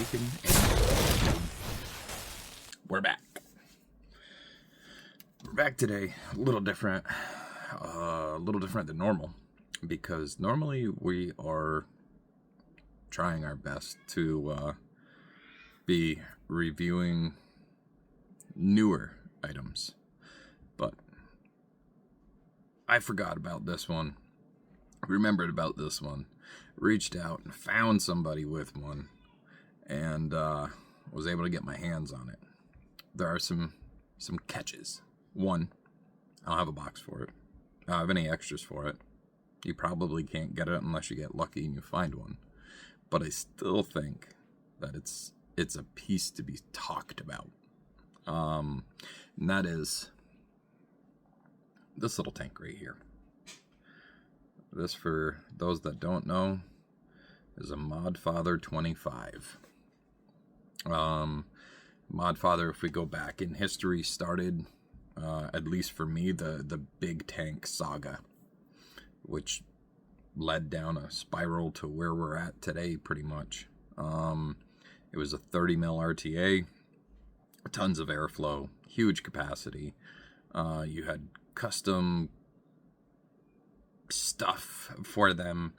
Bacon and we're back. We're back today. A little different than normal, because normally we are trying our best to be reviewing newer items, but I forgot about this one, remembered about this one, reached out and found somebody with one, and was able to get my hands on it. There are some catches. One, I don't have a box for it. I don't have any extras for it. You probably can't get it unless you get lucky and you find one. But I still think that it's a piece to be talked about. And that is this little tank right here. This, for those that don't know, is a Modfather 25. Modfather, if we go back in history, started, at least for me, the big tank saga, which led down a spiral to where we're at today, pretty much. It was a 30 mil RTA, tons of airflow, huge capacity. You had custom stuff for them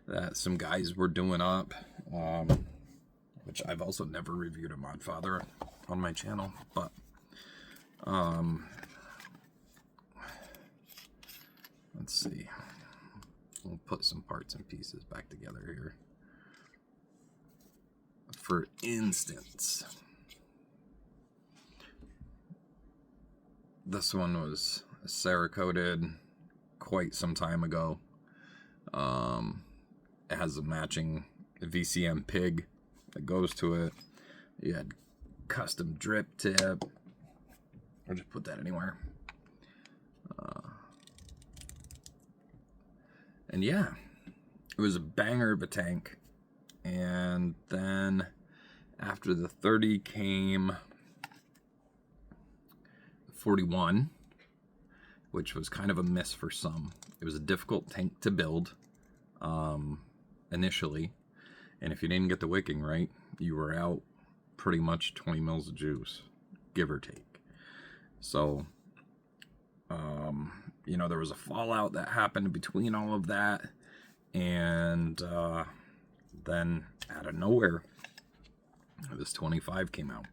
that some guys were doing up, which I've also never reviewed a Modfather on my channel, but let's see. We'll put some parts and pieces back together here. For instance, this one was Cerakoted quite some time ago. It has a matching VCM pig that goes to it. You had custom drip tip. Or just put that anywhere. And yeah, it was a banger of a tank. And then after the 30 came 41, which was kind of a miss for some. It was a difficult tank to build initially, and if you didn't get the wicking right, you were out pretty much 20 mils of juice, give or take. So, there was a fallout that happened between all of that, and then out of nowhere, this 25 came out.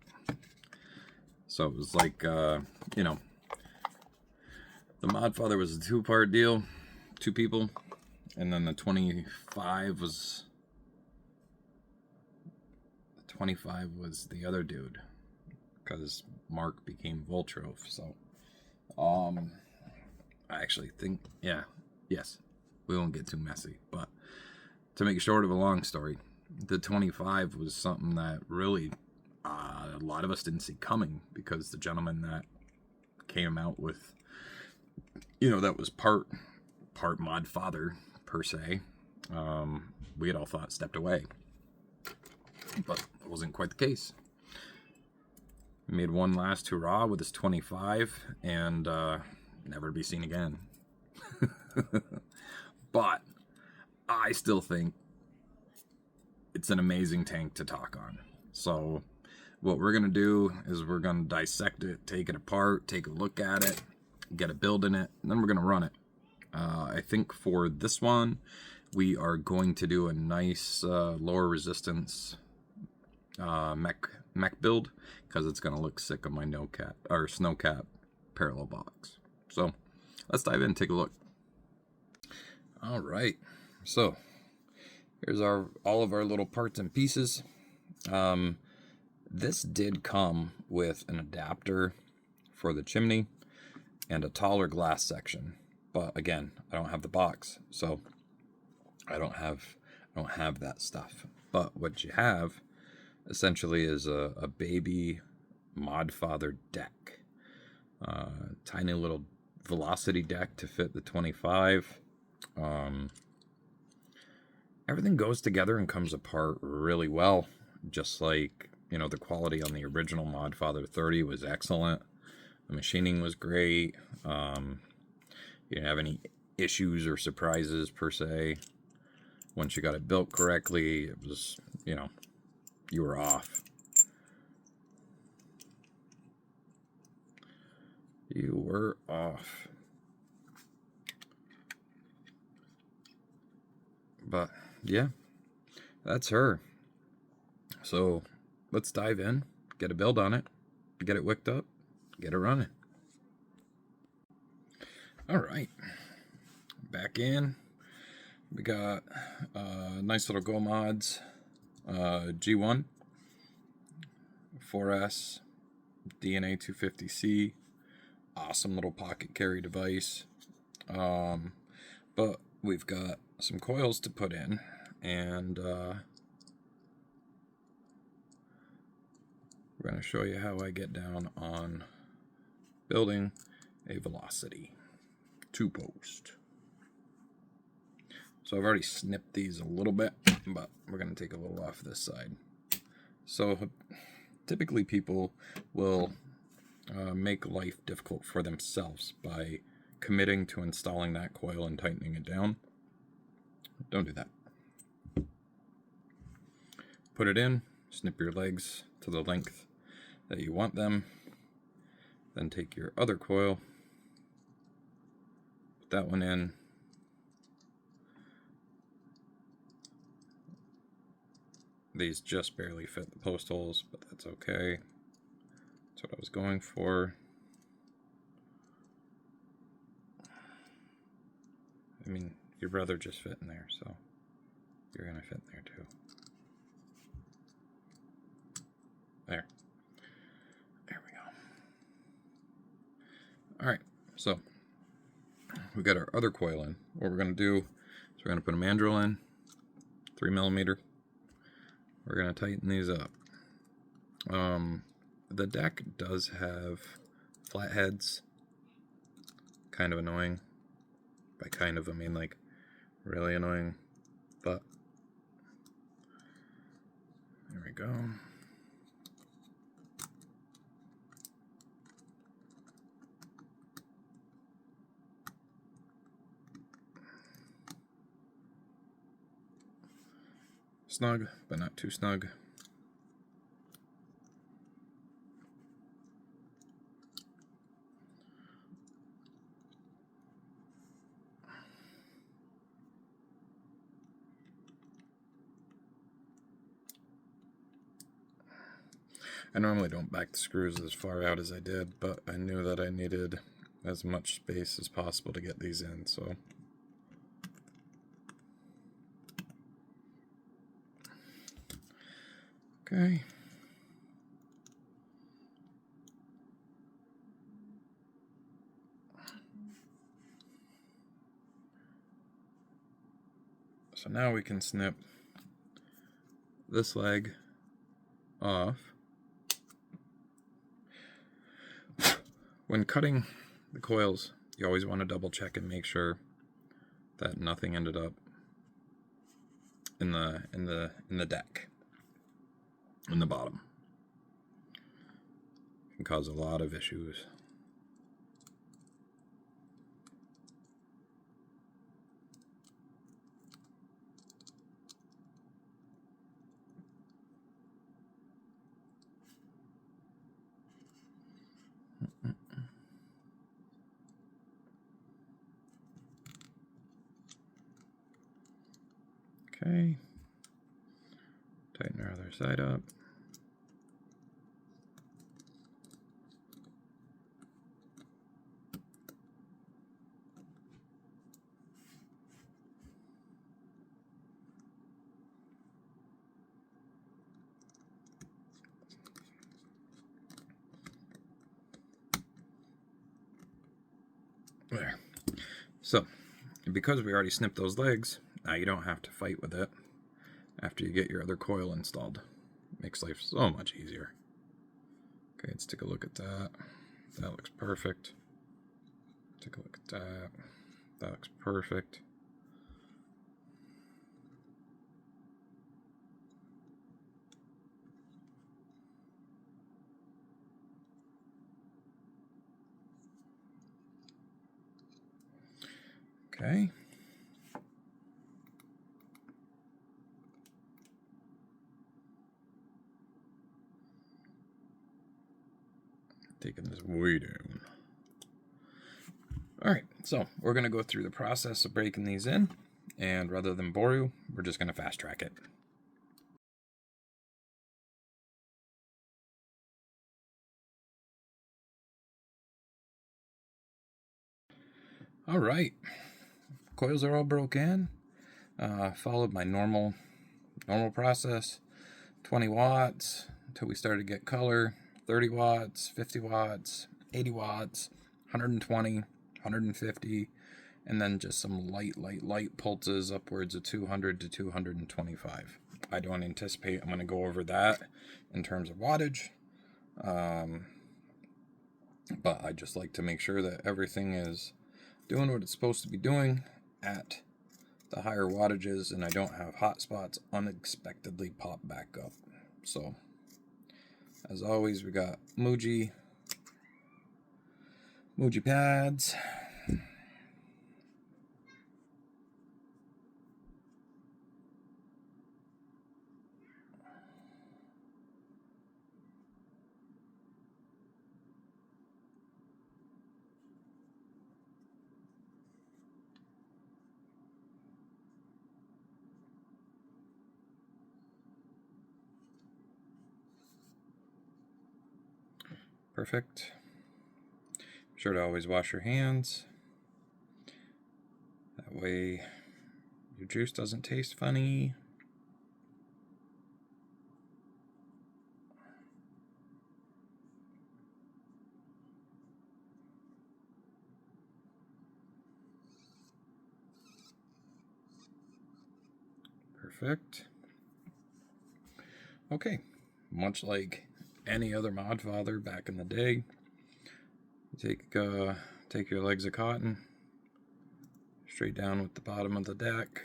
So it was like, the Modfather was a two-part deal, two people, and then the 25 was the other dude, because Mark became Voltrove. So, I actually think, yes, we won't get too messy, but to make short of a long story, the 25 was something that really a lot of us didn't see coming, because the gentleman that came out with, that was part Modfather per se, we had all thought stepped away, but it wasn't quite the case. He made one last hurrah with his 25 and never to be seen again. But I still think it's an amazing tank to talk on. So what we're going to do is we're going to dissect it, take it apart, take a look at it, get a build in it, and then we're going to run it. I think for this one, we are going to do a nice lower resistance mech build, because it's going to look sick on my snowcat parallel box. So let's dive in and take a look. All right, so here's all of our little parts and pieces. This did come with an adapter for the chimney and a taller glass section, but again, I don't have the box, so I don't have that stuff. But what you have essentially is a baby Modfather deck, tiny little velocity deck to fit the 25. Everything goes together and comes apart really well, just like, the quality on the original Modfather 30 was excellent. The machining was great. You didn't have any issues or surprises per se. Once you got it built correctly, it was, You were off. You were off. But yeah, that's her. So let's dive in, get a build on it, get it wicked up, get it running. All right, back in. We got nice little Go Mods G1, 4S, DNA 250C, awesome little pocket carry device. But we've got some coils to put in, and we're going to show you how I get down on building a Velocity 2-post. So I've already snipped these a little bit, but we're going to take a little off this side. So typically people will make life difficult for themselves by committing to installing that coil and tightening it down. Don't do that. Put it in, snip your legs to the length that you want them, then take your other coil, put that one in, these just barely fit the post holes, but that's okay. That's what I was going for. I mean, your brother just fit in there, so you're gonna fit in there too. There. There we go. Alright, so we got our other coil in. What we're gonna do is we're gonna put a mandrel in, 3mm. We're gonna tighten these up. The deck does have flatheads. Kind of annoying. By kind of, I mean like really annoying. But there we go. Snug, but not too snug. I normally don't back the screws as far out as I did, but I knew that I needed as much space as possible to get these in, so. Okay. So now we can snip this leg off. When cutting the coils, you always want to double check and make sure that nothing ended up in the deck, in the bottom. It can cause a lot of issues. Okay, tighten our other side up. There. So, because we already snipped those legs, now you don't have to fight with it after you get your other coil installed. Makes life so much easier. Okay, let's take a look at that. That looks perfect. Take a look at that. That looks perfect. Okay. Taking this way down. All right, so we're going to go through the process of breaking these in, and rather than bore you, we're just going to fast track it. All right, coils are all broke in. Followed my normal process, 20 watts until we started to get color, 30 watts, 50 watts, 80 watts, 120, 150, and then just some light pulses upwards of 200 to 225. I don't anticipate I'm going to go over that in terms of wattage, but I just like to make sure that everything is doing what it's supposed to be doing at the higher wattages, and I don't have hot spots unexpectedly pop back up. So, as always, we got Muji pads. Perfect. Be sure to always wash your hands. That way your juice doesn't taste funny. Perfect. Okay, much like any other Modfather back in the day, you take your legs of cotton straight down with the bottom of the deck.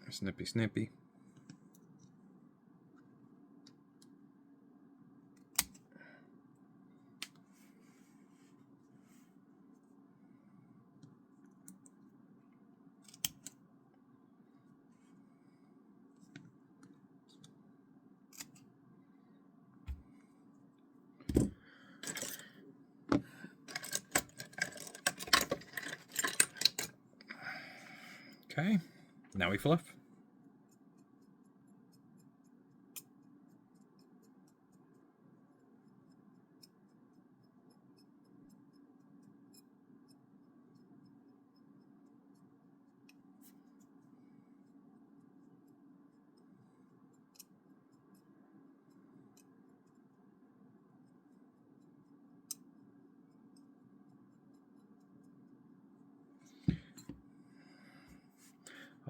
Snippy. Okay, now we fluff.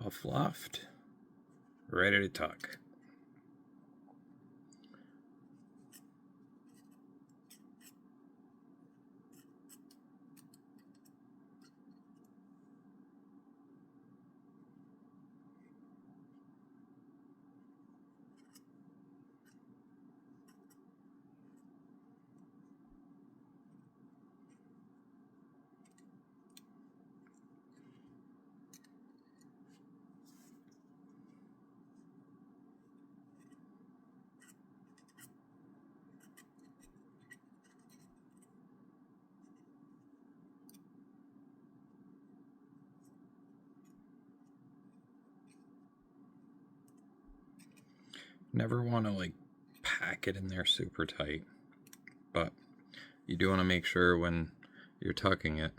All fluffed, ready to tuck. Never want to like pack it in there super tight, but you do want to make sure when you're tucking it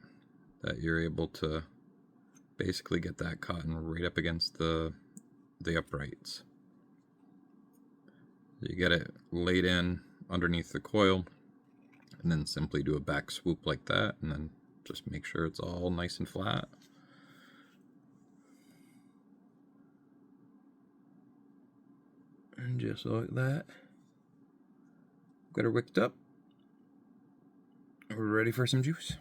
that you're able to basically get that cotton right up against the uprights. You get it laid in underneath the coil, and then simply do a back swoop like that, and then just make sure it's all nice and flat. And just like that, got her wicked up. We're ready for some juice.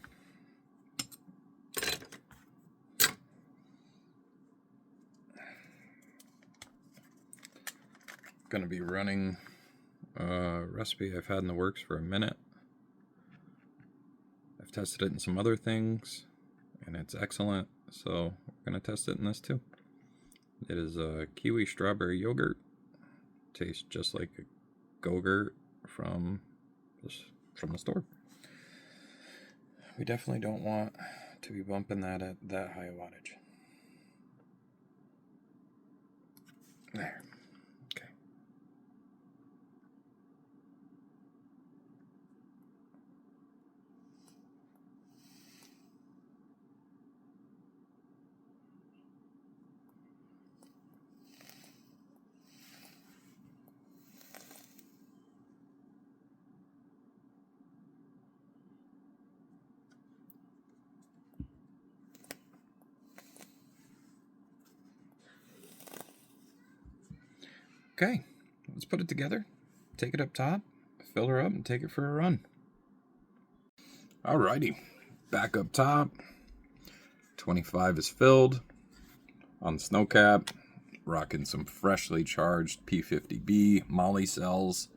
Gonna be running a recipe I've had in the works for a minute. I've tested it in some other things, and it's excellent, so we're gonna test it in this too. It is a kiwi strawberry yogurt. Tastes just like a Go-Gurt from the store. We definitely don't want to be bumping that at that high wattage. There. Okay. Okay, let's put it together, take it up top, fill her up, and take it for a run. Alrighty, back up top, 25 is filled. On the snow cap, rocking some freshly charged P50B Molly cells.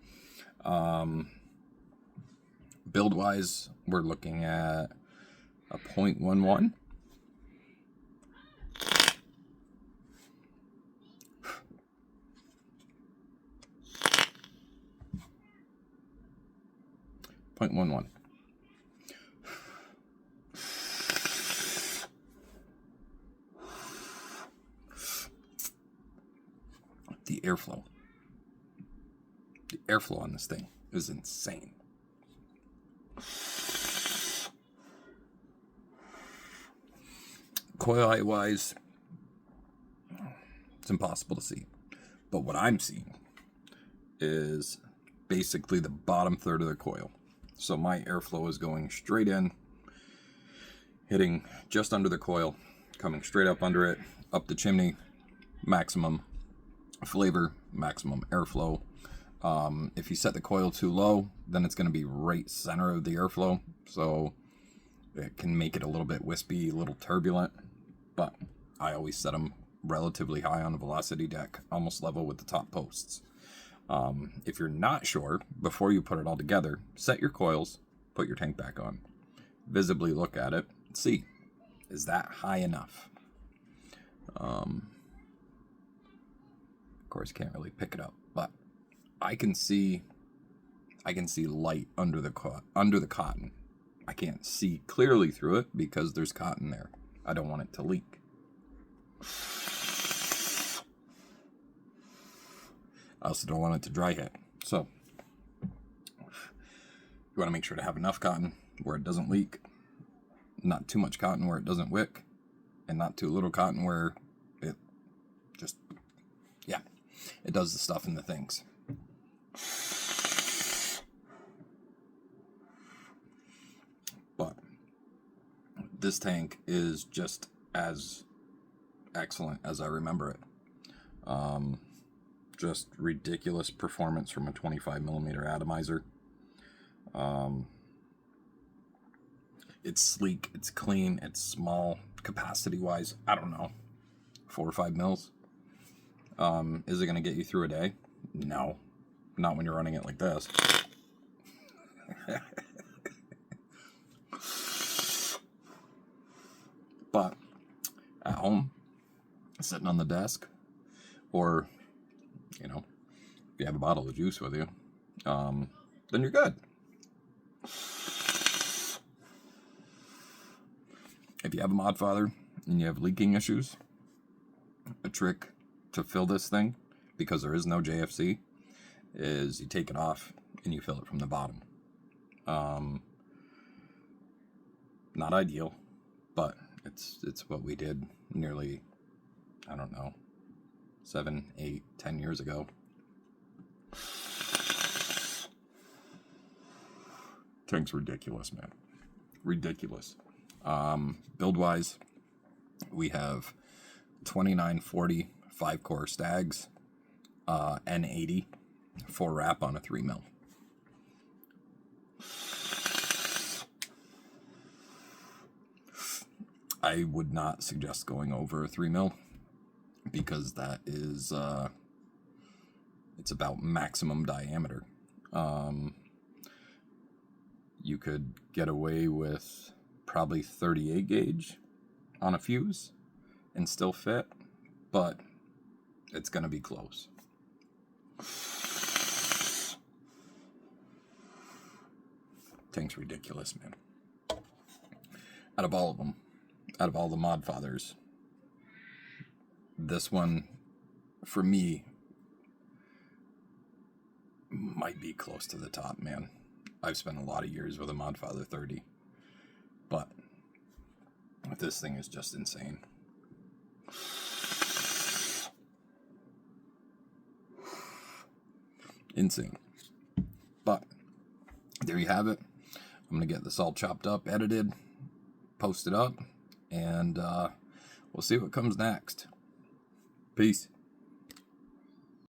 Build-wise, we're looking at a 0.11. The airflow on this thing is insane. Coil height wise, it's impossible to see, but what I'm seeing is basically the bottom third of the coil. So my airflow is going straight in, hitting just under the coil, coming straight up under it, up the chimney, maximum flavor, maximum airflow. If you set the coil too low, then it's going to be right center of the airflow, so it can make it a little bit wispy, a little turbulent, but I always set them relatively high on the velocity deck, almost level with the top posts. If you're not sure, before you put it all together, set your coils, put your tank back on, visibly look at it, see, is that high enough? Of course, can't really pick it up, but I can see light under the cotton. I can't see clearly through it because there's cotton there. I don't want it to leak. I also don't want it to dry hit. So you want to make sure to have enough cotton where it doesn't leak, not too much cotton where it doesn't wick, and not too little cotton where it just, yeah, it does the stuff in the things. But this tank is just as excellent as I remember it. Just ridiculous performance from a 25mm atomizer. It's sleek, it's clean, it's small. Capacity wise, I don't know, 4 or 5 mils. Is it going to get you through a day? No, not when you're running it like this. But at home, sitting on the desk, or, you know, if you have a bottle of juice with you, then you're good. If you have a Modfather and you have leaking issues, a trick to fill this thing, because there is no JFC, is you take it off and you fill it from the bottom. Not ideal, but it's what we did nearly, I don't know, 7, 8, 10 years ago. Tank's ridiculous, man. Ridiculous. Build-wise, we have 2940 5-core stags, N80, 4-wrap on a 3mm. I would not suggest going over a 3mm because that is, it's about maximum diameter. You could get away with probably 38 gauge on a fuse and still fit, but it's going to be close. Tank's ridiculous, man. Out of all of them, out of all the Modfathers, this one, for me, might be close to the top, man. I've spent a lot of years with a Modfather 30, but this thing is just insane. Insane. But there you have it. I'm going to get this all chopped up, edited, posted up, and we'll see what comes next. Peace.